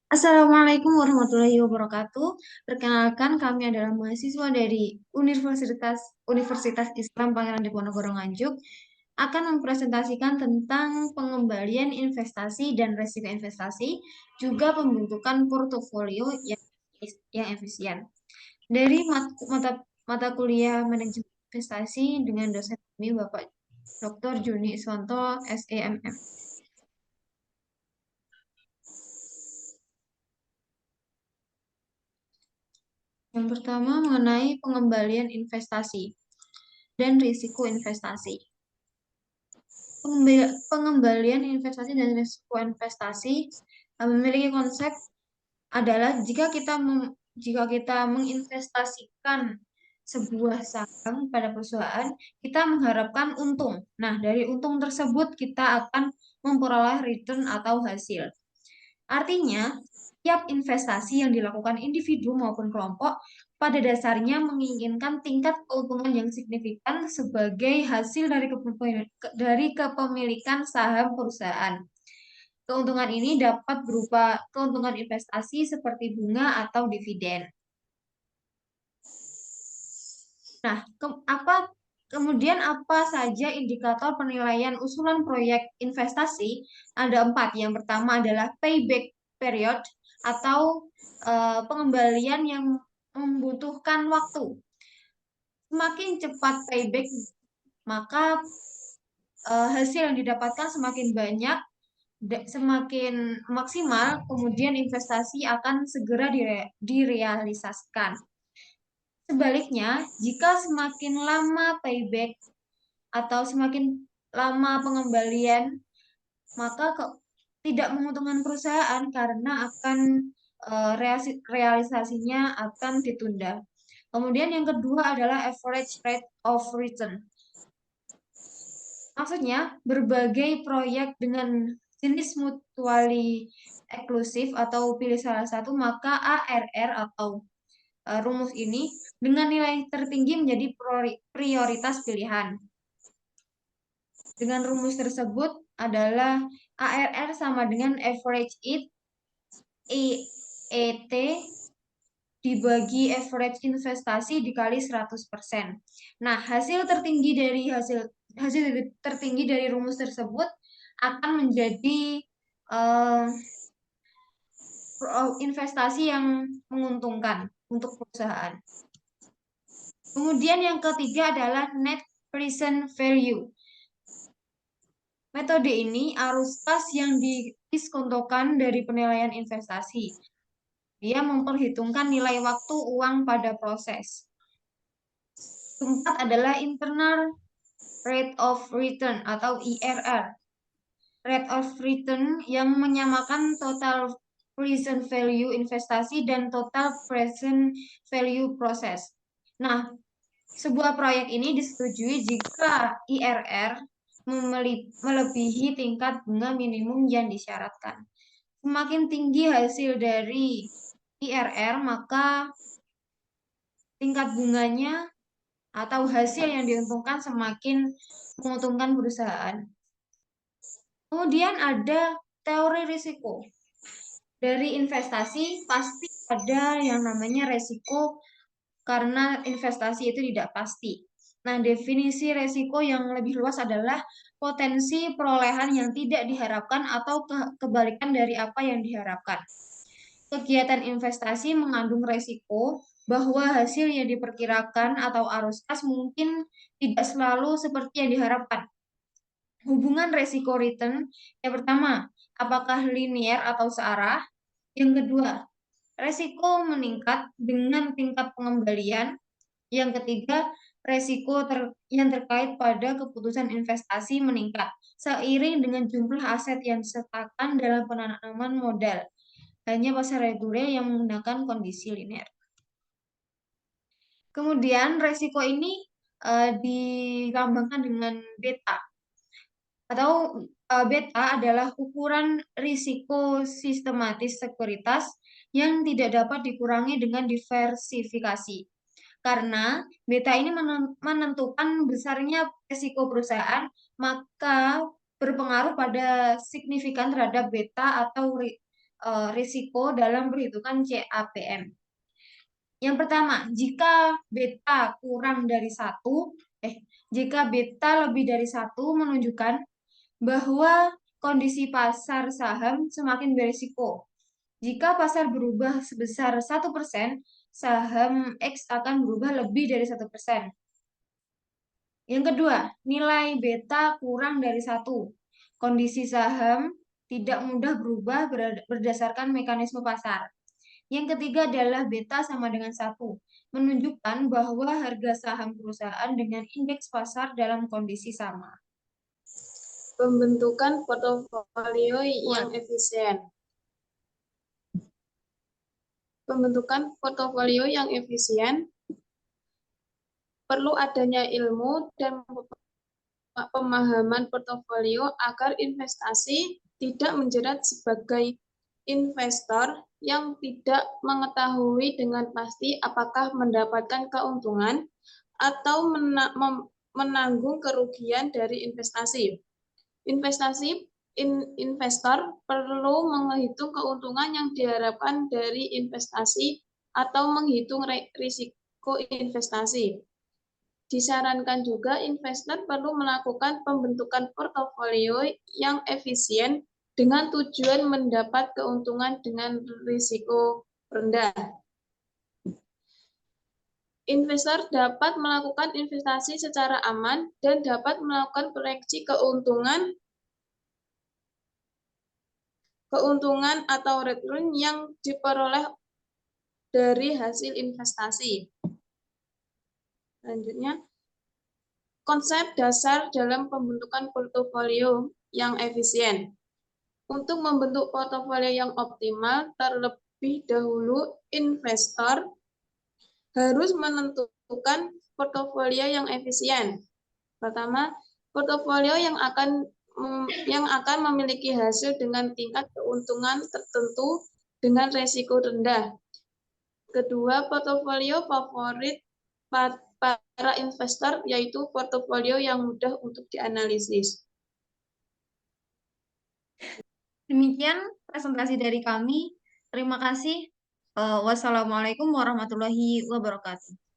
Assalamualaikum warahmatullahi wabarakatuh. Perkenalkan, kami adalah mahasiswa dari Universitas Islam Pangeran Diponegoro Nganjuk akan mempresentasikan tentang pengembalian investasi dan risiko investasi, juga pembentukan portofolio yang efisien. Dari mata kuliah manajemen investasi dengan dosen kami Bapak Dr. Juni Iswanto, SEMM. Yang pertama mengenai pengembalian investasi dan risiko investasi. Pengembalian investasi dan risiko investasi memiliki konsep adalah jika kita menginvestasikan sebuah saham pada perusahaan, kita mengharapkan untung. Nah, dari untung tersebut kita akan memperoleh return atau hasil. Artinya, tiap investasi yang dilakukan individu maupun kelompok pada dasarnya menginginkan tingkat keuntungan yang signifikan sebagai hasil dari kepemilikan saham perusahaan. Keuntungan ini dapat berupa keuntungan investasi seperti bunga atau dividen. Nah, kemudian apa saja indikator penilaian usulan proyek investasi? Ada 4. Yang pertama adalah payback period atau pengembalian yang membutuhkan waktu. Semakin cepat payback, maka hasil yang didapatkan semakin banyak, semakin maksimal, kemudian investasi akan segera direalisasikan. Sebaliknya, jika semakin lama payback atau semakin lama pengembalian, maka tidak menguntungkan perusahaan karena akan realisasinya akan ditunda. Kemudian yang kedua adalah average rate of return. Maksudnya, berbagai proyek dengan jenis mutually eksklusif atau pilih salah satu, maka ARR atau rumus ini dengan nilai tertinggi menjadi prioritas pilihan. Dengan rumus tersebut adalah ARR sama dengan average ET dibagi average investasi dikali 100%. Nah, hasil tertinggi dari rumus tersebut akan menjadi investasi yang menguntungkan untuk perusahaan. Kemudian yang ketiga adalah net present value. Metode ini arus kas yang didiskontokan dari penilaian investasi. Dia memperhitungkan nilai waktu uang pada proses. Keempat adalah internal rate of return atau IRR. Rate of return yang menyamakan total present value investasi dan total present value proses. Nah, sebuah proyek ini disetujui jika IRR melebihi tingkat bunga minimum yang disyaratkan. Semakin tinggi hasil dari IRR, maka tingkat bunganya atau hasil yang diuntungkan semakin menguntungkan perusahaan. Kemudian ada teori risiko. Dari investasi pasti ada yang namanya risiko karena investasi itu tidak pasti. Nah, definisi risiko yang lebih luas adalah potensi perolehan yang tidak diharapkan atau kebalikan dari apa yang diharapkan. Kegiatan investasi mengandung risiko bahwa hasil yang diperkirakan atau arus kas mungkin tidak selalu seperti yang diharapkan. Hubungan risiko return, yang pertama, apakah linear atau searah? Yang kedua, risiko meningkat dengan tingkat pengembalian. Yang ketiga, resiko yang terkait pada keputusan investasi meningkat seiring dengan jumlah aset yang disertakan dalam penanaman modal. Hanya pasar reguler yang menggunakan kondisi linear. Kemudian resiko ini dilambangkan dengan beta. Atau beta adalah ukuran risiko sistematis sekuritas yang tidak dapat dikurangi dengan diversifikasi. Karena beta ini menentukan besarnya risiko perusahaan, maka berpengaruh pada signifikan terhadap beta atau risiko dalam perhitungan CAPM. Yang pertama, jika beta kurang dari 1, jika beta lebih dari 1 menunjukkan bahwa kondisi pasar saham semakin berisiko. Jika pasar berubah sebesar 1%, saham X akan berubah lebih dari 1%. Yang kedua, nilai beta kurang dari 1. Kondisi saham tidak mudah berubah berdasarkan mekanisme pasar. Yang ketiga adalah beta sama dengan 1, menunjukkan bahwa harga saham perusahaan dengan indeks pasar dalam kondisi sama. Pembentukan portofolio yang efisien. Pembentukan portofolio yang efisien perlu adanya ilmu dan pemahaman portofolio agar investasi tidak menjerat sebagai investor yang tidak mengetahui dengan pasti apakah mendapatkan keuntungan atau menanggung kerugian dari investasi. Investor perlu menghitung keuntungan yang diharapkan dari investasi atau menghitung risiko investasi. Disarankan juga investor perlu melakukan pembentukan portofolio yang efisien dengan tujuan mendapat keuntungan dengan risiko rendah. Investor dapat melakukan investasi secara aman dan dapat melakukan proyeksi keuntungan atau return yang diperoleh dari hasil investasi. Selanjutnya, konsep dasar dalam pembentukan portofolio yang efisien. Untuk membentuk portofolio yang optimal, terlebih dahulu investor harus menentukan portofolio yang efisien. Pertama, portofolio yang akan memiliki hasil dengan tingkat keuntungan tertentu dengan resiko rendah. Kedua, portofolio favorit para investor yaitu portofolio yang mudah untuk dianalisis. Demikian presentasi dari kami. Terima kasih. Wassalamualaikum warahmatullahi wabarakatuh.